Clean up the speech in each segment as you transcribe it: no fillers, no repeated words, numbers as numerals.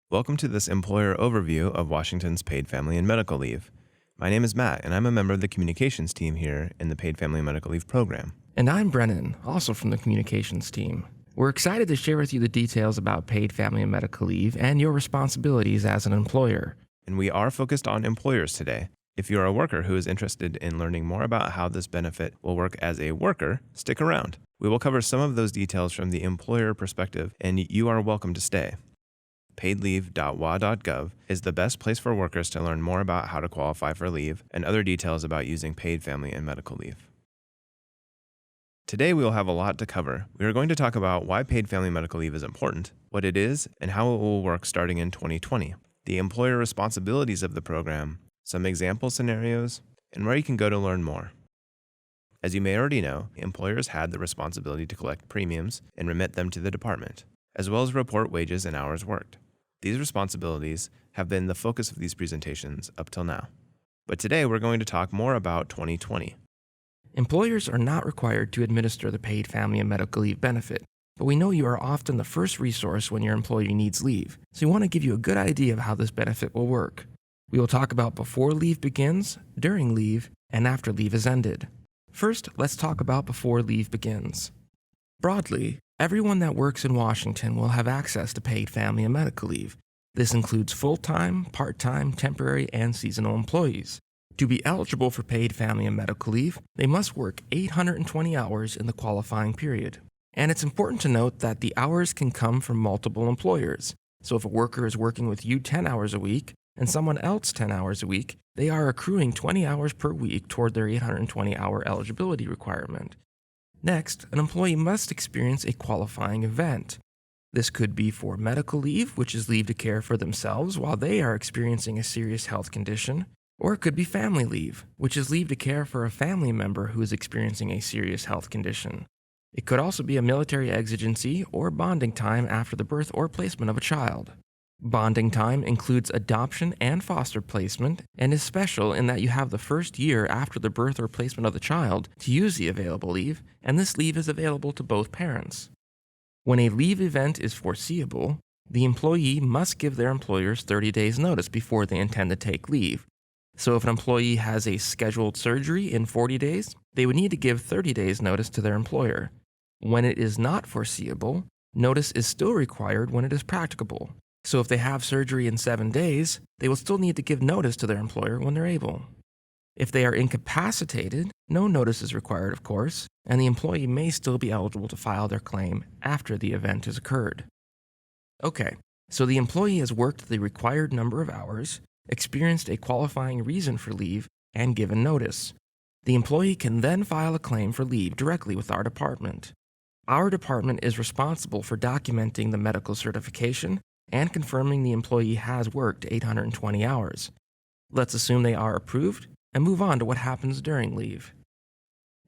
Welcome to this employer overview of Washington's paid family and medical leave. My name is Matt, and I'm a member of the communications team here in the paid family and medical leave program. And I'm Brennan, also from the communications team. We're excited to share with you the details about paid family and medical leave and your responsibilities as an employer. And we are focused on employers today. If you're a worker who is interested in learning more about how this benefit will work as a worker, stick around. We will cover some of those details from the employer perspective, and you are welcome to stay. paidleave.wa.gov is the best place for workers to learn more about how to qualify for leave and other details about using paid family and medical leave. Today we will have a lot to cover. We are going to talk about why paid family and medical leave is important, what it is, and how it will work starting in 2020, the employer responsibilities of the program, some example scenarios, and where you can go to learn more. As you may already know, employers had the responsibility to collect premiums and remit them to the department, as well as report wages and hours worked. These responsibilities have been the focus of these presentations up till now. But today we're going to talk more about 2020. Employers are not required to administer the paid family and medical leave benefit, but we know you are often the first resource when your employee needs leave, so we want to give you a good idea of how this benefit will work. We will talk about before leave begins, during leave, and after leave is ended. First, let's talk about before leave begins. Broadly, everyone that works in Washington will have access to paid family and medical leave. This includes full-time, part-time, temporary, and seasonal employees. To be eligible for paid family and medical leave, they must work 820 hours in the qualifying period. And it's important to note that the hours can come from multiple employers. So if a worker is working with you 10 hours a week and someone else 10 hours a week, they are accruing 20 hours per week toward their 820-hour eligibility requirement. Next, an employee must experience a qualifying event. This could be for medical leave, which is leave to care for themselves while they are experiencing a serious health condition, or it could be family leave, which is leave to care for a family member who is experiencing a serious health condition. It could also be a military exigency or bonding time after the birth or placement of a child. Bonding time includes adoption and foster placement and is special in that you have the first year after the birth or placement of the child to use the available leave, and this leave is available to both parents. When a leave event is foreseeable, the employee must give their employers 30 days notice before they intend to take leave. So if an employee has a scheduled surgery in 40 days, they would need to give 30 days notice to their employer. When it is not foreseeable, notice is still required when it is practicable. So if they have surgery in 7 days, they will still need to give notice to their employer when they're able. If they are incapacitated, no notice is required, of course, and the employee may still be eligible to file their claim after the event has occurred. Okay, so the employee has worked the required number of hours, experienced a qualifying reason for leave, and given notice. The employee can then file a claim for leave directly with our department. Our department is responsible for documenting the medical certification and confirming the employee has worked 820 hours. Let's assume they are approved and move on to what happens during leave.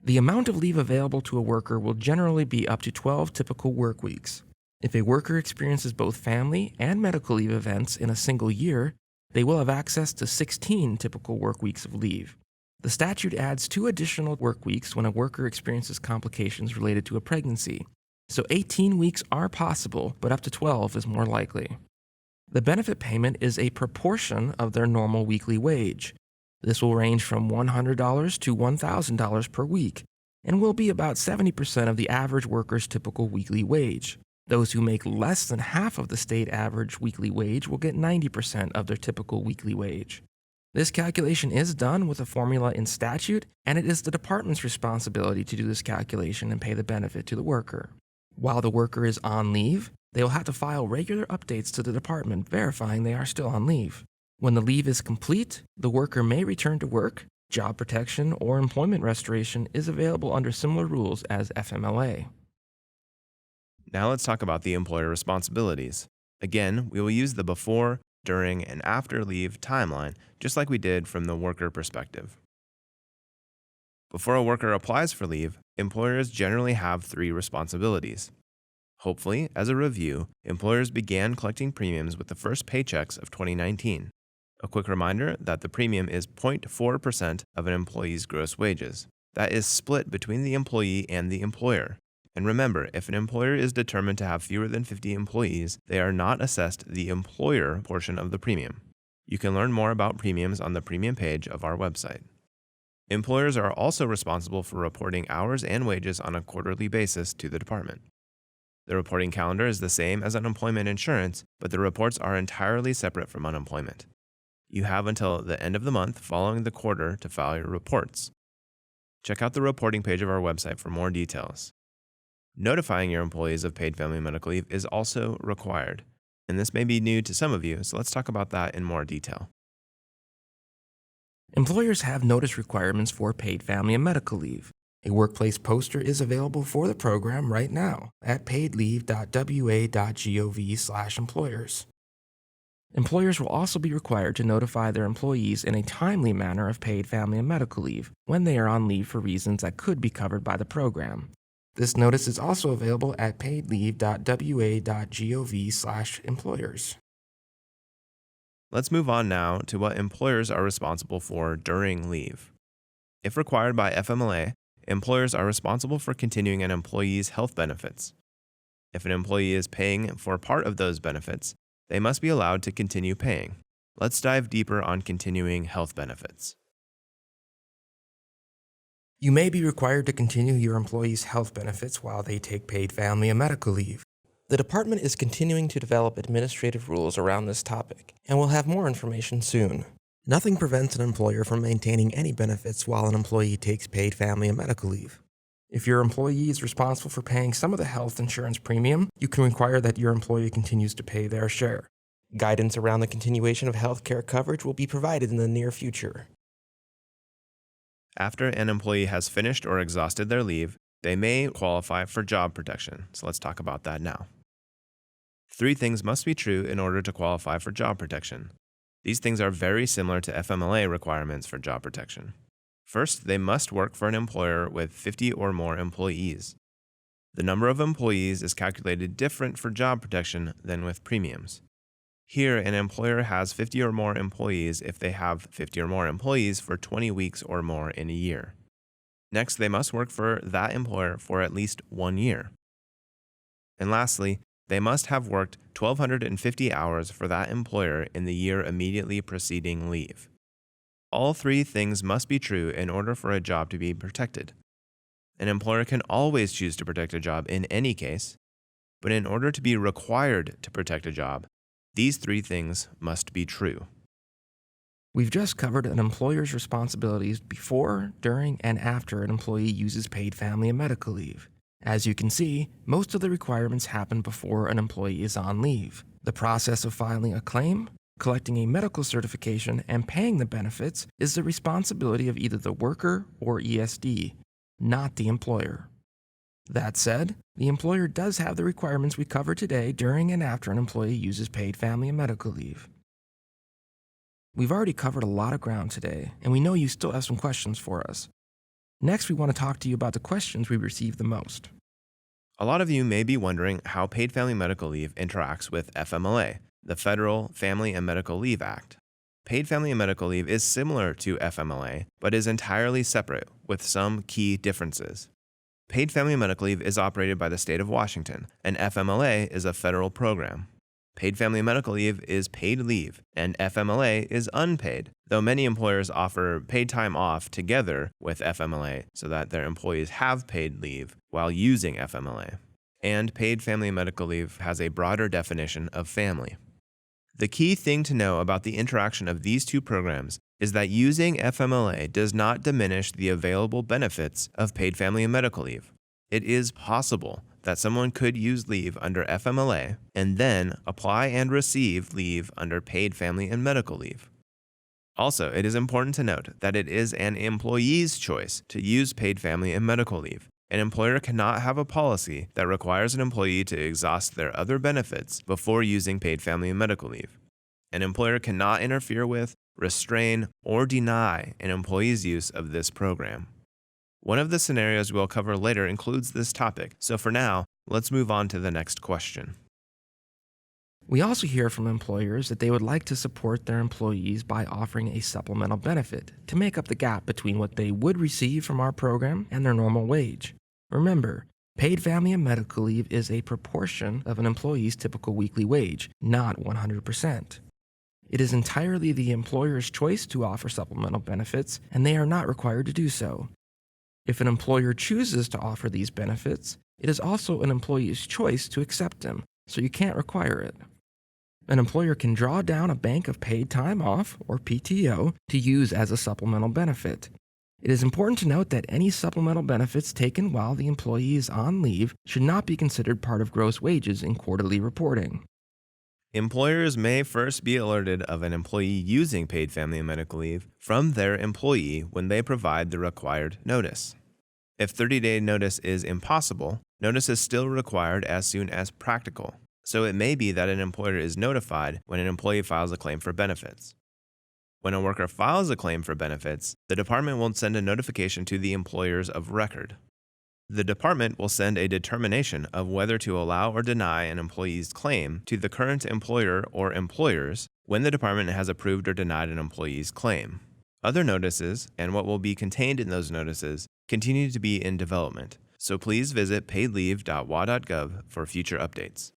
The amount of leave available to a worker will generally be up to 12 typical work weeks. If a worker experiences both family and medical leave events in a single year, they will have access to 16 typical work weeks of leave. The statute adds 2 additional work weeks when a worker experiences complications related to a pregnancy. So 18 weeks are possible, but up to 12 is more likely. The benefit payment is a proportion of their normal weekly wage. This will range from $100 to $1,000 per week, and will be about 70% of the average worker's typical weekly wage. Those who make less than half of the state average weekly wage will get 90% of their typical weekly wage. This calculation is done with a formula in statute, and it is the department's responsibility to do this calculation and pay the benefit to the worker. While the worker is on leave, they will have to file regular updates to the department verifying they are still on leave. When the leave is complete, the worker may return to work. Job protection or employment restoration is available under similar rules as FMLA. Now let's talk about the employer responsibilities. Again, we will use the before, during, and after leave timeline, just like we did from the worker perspective. Before a worker applies for leave, employers generally have 3 responsibilities. Hopefully, as a review, employers began collecting premiums with the first paychecks of 2019. A quick reminder that the premium is 0.4% of an employee's gross wages. That is split between the employee and the employer. And remember, if an employer is determined to have fewer than 50 employees, they are not assessed the employer portion of the premium. You can learn more about premiums on the premium page of our website. Employers are also responsible for reporting hours and wages on a quarterly basis to the department. The reporting calendar is the same as unemployment insurance, but the reports are entirely separate from unemployment. You have until the end of the month following the quarter to file your reports. Check out the reporting page of our website for more details. Notifying your employees of paid family and medical leave is also required, and this may be new to some of you, so let's talk about that in more detail. Employers have notice requirements for paid family and medical leave. A workplace poster is available for the program right now at paidleave.wa.gov/employers. Employers will also be required to notify their employees in a timely manner of paid family and medical leave when they are on leave for reasons that could be covered by the program. This notice is also available at paidleave.wa.gov/employers. Let's move on now to what employers are responsible for during leave. If required by FMLA, employers are responsible for continuing an employee's health benefits. If an employee is paying for part of those benefits, they must be allowed to continue paying. Let's dive deeper on continuing health benefits. You may be required to continue your employees' health benefits while they take paid family and medical leave. The department is continuing to develop administrative rules around this topic, and will have more information soon. Nothing prevents an employer from maintaining any benefits while an employee takes paid family and medical leave. If your employee is responsible for paying some of the health insurance premium, you can require that your employee continues to pay their share. Guidance around the continuation of health care coverage will be provided in the near future. After an employee has finished or exhausted their leave, they may qualify for job protection. So let's talk about that now. 3 things must be true in order to qualify for job protection. These things are very similar to FMLA requirements for job protection. First, they must work for an employer with 50 or more employees. The number of employees is calculated different for job protection than with premiums. Here, an employer has 50 or more employees if they have 50 or more employees for 20 weeks or more in a year. Next, they must work for that employer for at least 1 year. And lastly, they must have worked 1,250 hours for that employer in the year immediately preceding leave. All 3 things must be true in order for a job to be protected. An employer can always choose to protect a job in any case, but in order to be required to protect a job, these 3 things must be true. We've just covered an employer's responsibilities before, during, and after an employee uses paid family and medical leave. As you can see, most of the requirements happen before an employee is on leave. The process of filing a claim, collecting a medical certification, and paying the benefits is the responsibility of either the worker or ESD, not the employer. That said, the employer does have the requirements we covered today during and after an employee uses paid family and medical leave. We've already covered a lot of ground today, and we know you still have some questions for us. Next, we want to talk to you about the questions we receive the most. A lot of you may be wondering how paid family medical leave interacts with FMLA, the Federal Family and Medical Leave Act. Paid family and medical leave is similar to FMLA, but is entirely separate with some key differences. Paid family and medical leave is operated by the state of Washington, and FMLA is a federal program. Paid family and medical leave is paid leave, and FMLA is unpaid, though many employers offer paid time off together with FMLA so that their employees have paid leave while using FMLA. And paid family and medical leave has a broader definition of family. The key thing to know about the interaction of these 2 programs is that using FMLA does not diminish the available benefits of paid family and medical leave. It is possible that someone could use leave under FMLA and then apply and receive leave under paid family and medical leave. Also, it is important to note that it is an employee's choice to use paid family and medical leave. An employer cannot have a policy that requires an employee to exhaust their other benefits before using paid family and medical leave. An employer cannot interfere with, restrain, or deny an employee's use of this program. One of the scenarios we'll cover later includes this topic, so for now, let's move on to the next question. We also hear from employers that they would like to support their employees by offering a supplemental benefit to make up the gap between what they would receive from our program and their normal wage. Remember, Paid family and medical leave is a proportion of an employee's typical weekly wage, not 100%. It is entirely the employer's choice to offer supplemental benefits, and they are not required to do so. If an employer chooses to offer these benefits, it is also an employee's choice to accept them, so you can't require it. An employer can draw down a bank of paid time off, or PTO, to use as a supplemental benefit. It is important to note that any supplemental benefits taken while the employee is on leave should not be considered part of gross wages in quarterly reporting. Employers may first be alerted of an employee using paid family and medical leave from their employee when they provide the required notice. If 30-day notice is impossible, notice is still required as soon as practical, so it may be that an employer is notified when an employee files a claim for benefits. When a worker files a claim for benefits, the department will send a notification to the employers of record. The department will send a determination of whether to allow or deny an employee's claim to the current employer or employers when the department has approved or denied an employee's claim. Other notices, and what will be contained in those notices, continue to be in development, so please visit paidleave.wa.gov for future updates.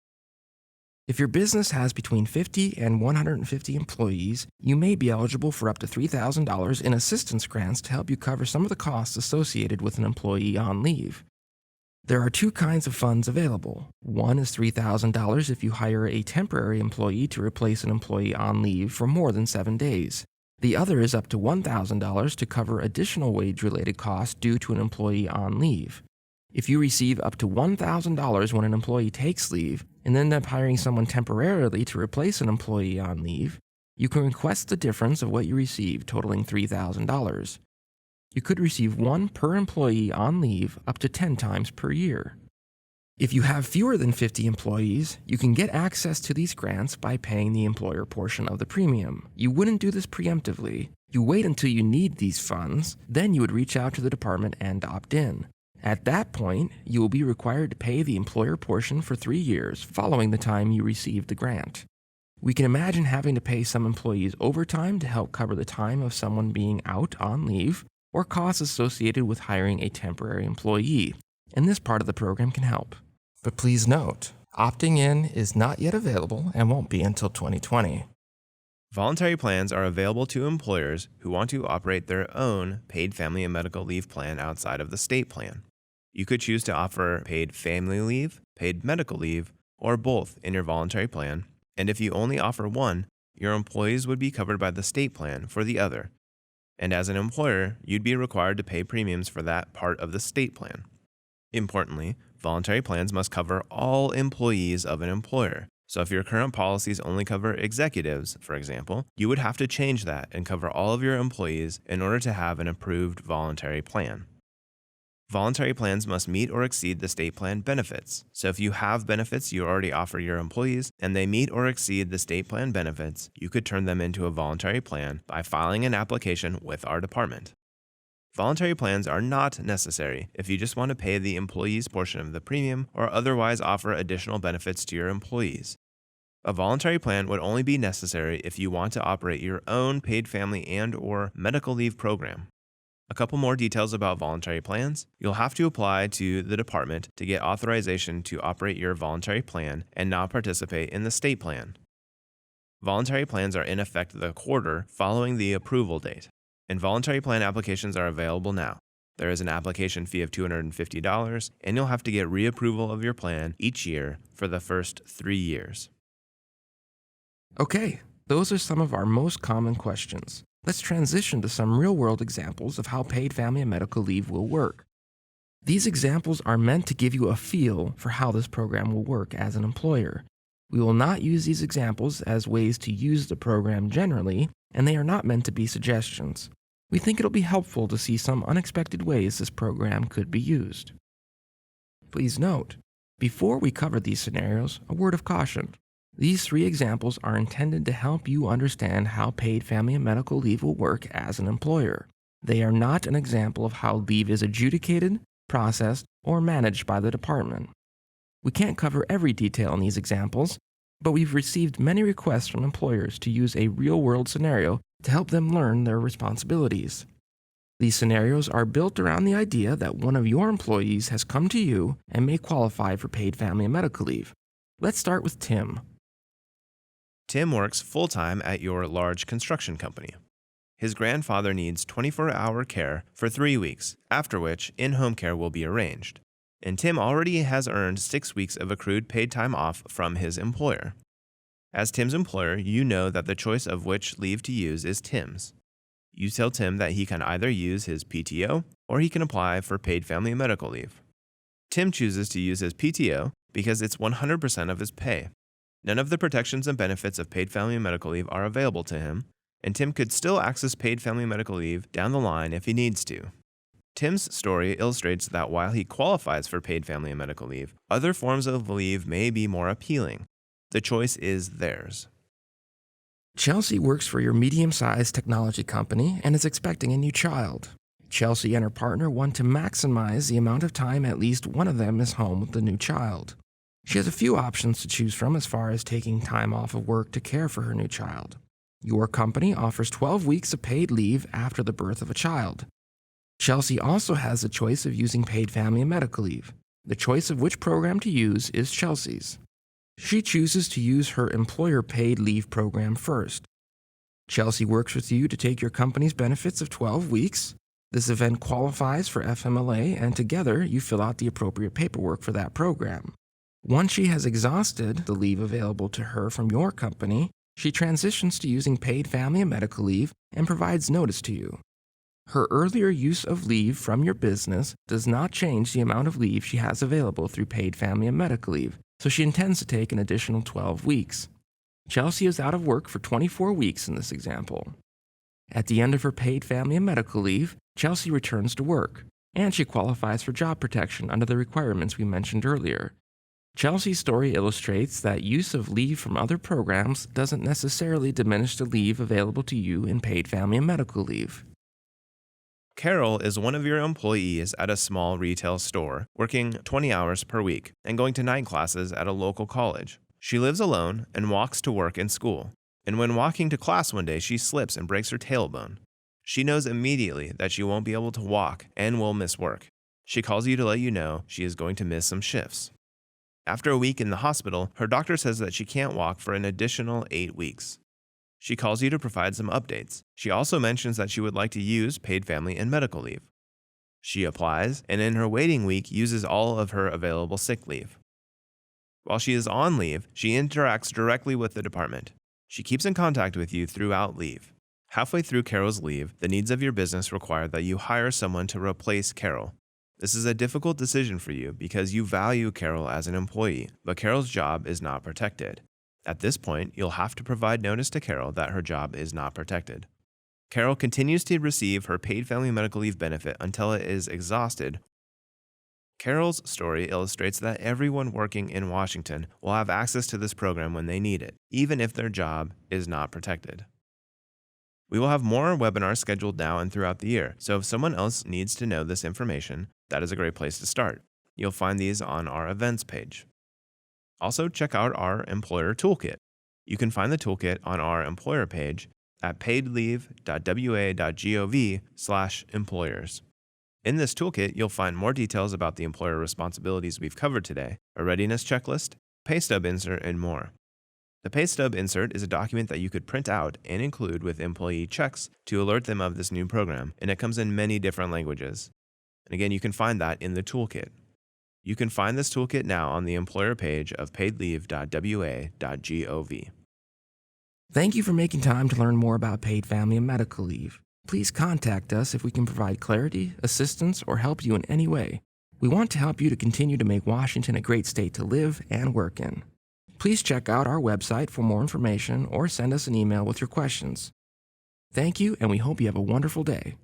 If your business has between 50 and 150 employees, you may be eligible for up to $3,000 in assistance grants to help you cover some of the costs associated with an employee on leave. There are two kinds of funds available. One is $3,000 if you hire a temporary employee to replace an employee on leave for more than 7 days. The other is up to $1,000 to cover additional wage-related costs due to an employee on leave. If you receive up to $1,000 when an employee takes leave and then end up hiring someone temporarily to replace an employee on leave, you can request the difference of what you received, totaling $3,000. You could receive one per employee on leave up to 10 times per year. If you have fewer than 50 employees, you can get access to these grants by paying the employer portion of the premium. You wouldn't do this preemptively. You wait until you need these funds, then you would reach out to the department and opt in. At that point, you will be required to pay the employer portion for 3 years following the time you received the grant. We can imagine having to pay some employees overtime to help cover the time of someone being out on leave or costs associated with hiring a temporary employee, and this part of the program can help. But please note, opting in is not yet available and won't be until 2020. Voluntary plans are available to employers who want to operate their own paid family and medical leave plan outside of the state plan. You could choose to offer paid family leave, paid medical leave, or both in your voluntary plan, and if you only offer one, your employees would be covered by the state plan for the other. And as an employer, you'd be required to pay premiums for that part of the state plan. Importantly, voluntary plans must cover all employees of an employer. So if your current policies only cover executives, for example, you would have to change that and cover all of your employees in order to have an approved voluntary plan. Voluntary plans must meet or exceed the state plan benefits. So if you have benefits you already offer your employees and they meet or exceed the state plan benefits, you could turn them into a voluntary plan by filing an application with our department. Voluntary plans are not necessary if you just want to pay the employee's portion of the premium or otherwise offer additional benefits to your employees. A voluntary plan would only be necessary if you want to operate your own paid family and/or medical leave program. A couple more details about voluntary plans. You'll have to apply to the department to get authorization to operate your voluntary plan and not participate in the state plan. Voluntary plans are in effect the quarter following the approval date, and voluntary plan applications are available now. There is an application fee of $250, and you'll have to get reapproval of your plan each year for the first 3 years. Okay, those are some of our most common questions. Let's transition to some real-world examples of how paid family and medical leave will work. These examples are meant to give you a feel for how this program will work as an employer. We will not use these examples as ways to use the program generally, and they are not meant to be suggestions. We think it'll be helpful to see some unexpected ways this program could be used. Please note, before we cover these scenarios, a word of caution. These 3 examples are intended to help you understand how paid family and medical leave will work as an employer. They are not an example of how leave is adjudicated, processed, or managed by the department. We can't cover every detail in these examples, but we've received many requests from employers to use a real-world scenario to help them learn their responsibilities. These scenarios are built around the idea that one of your employees has come to you and may qualify for paid family and medical leave. Let's start with Tim. Tim works full-time at your large construction company. His grandfather needs 24-hour care for 3 weeks, after which in-home care will be arranged. And Tim already has earned 6 weeks of accrued paid time off from his employer. As Tim's employer, you know that the choice of which leave to use is Tim's. You tell Tim that he can either use his PTO or he can apply for paid family and medical leave. Tim chooses to use his PTO because it's 100% of his pay. None of the protections and benefits of paid family and medical leave are available to him, and Tim could still access paid family and medical leave down the line if he needs to. Tim's story illustrates that while he qualifies for paid family and medical leave, other forms of leave may be more appealing. The choice is theirs. Chelsea works for your medium-sized technology company and is expecting a new child. Chelsea and her partner want to maximize the amount of time at least one of them is home with the new child. She has a few options to choose from as far as taking time off of work to care for her new child. Your company offers 12 weeks of paid leave after the birth of a child. Chelsea also has the choice of using paid family and medical leave. The choice of which program to use is Chelsea's. She chooses to use her employer-paid leave program first. Chelsea works with you to take your company's benefits of 12 weeks. This event qualifies for FMLA, and together you fill out the appropriate paperwork for that program. Once she has exhausted the leave available to her from your company, she transitions to using paid family and medical leave and provides notice to you. Her earlier use of leave from your business does not change the amount of leave she has available through paid family and medical leave, so she intends to take an additional 12 weeks. Chelsea is out of work for 24 weeks in this example. At the end of her paid family and medical leave, Chelsea returns to work, and she qualifies for job protection under the requirements we mentioned earlier. Chelsea's story illustrates that use of leave from other programs doesn't necessarily diminish the leave available to you in paid family and medical leave. Carol is one of your employees at a small retail store, working 20 hours per week and going to night classes at a local college. She lives alone and walks to work and school. And when walking to class one day, she slips and breaks her tailbone. She knows immediately that she won't be able to walk and will miss work. She calls you to let you know she is going to miss some shifts. After a week in the hospital, her doctor says that she can't walk for an additional 8 weeks. She calls you to provide some updates. She also mentions that she would like to use paid family and medical leave. She applies, and in her waiting week uses all of her available sick leave. While she is on leave, she interacts directly with the department. She keeps in contact with you throughout leave. Halfway through Carol's leave, the needs of your business require that you hire someone to replace Carol. This is a difficult decision for you because you value Carol as an employee, but Carol's job is not protected. At this point, you'll have to provide notice to Carol that her job is not protected. Carol continues to receive her paid family and medical leave benefit until it is exhausted. Carol's story illustrates that everyone working in Washington will have access to this program when they need it, even if their job is not protected. We will have more webinars scheduled now and throughout the year, so if someone else needs to know this information, that is a great place to start. You'll find these on our events page. Also, check out our employer toolkit. You can find the toolkit on our employer page at paidleave.wa.gov/employers. In this toolkit, you'll find more details about the employer responsibilities we've covered today, a readiness checklist, pay stub insert, and more. The pay stub insert is a document that you could print out and include with employee checks to alert them of this new program, and it comes in many different languages. And again, you can find that in the toolkit. You can find this toolkit now on the employer page of paidleave.wa.gov. Thank you for making time to learn more about paid family and medical leave. Please contact us if we can provide clarity, assistance, or help you in any way. We want to help you to continue to make Washington a great state to live and work in. Please check out our website for more information or send us an email with your questions. Thank you, and we hope you have a wonderful day.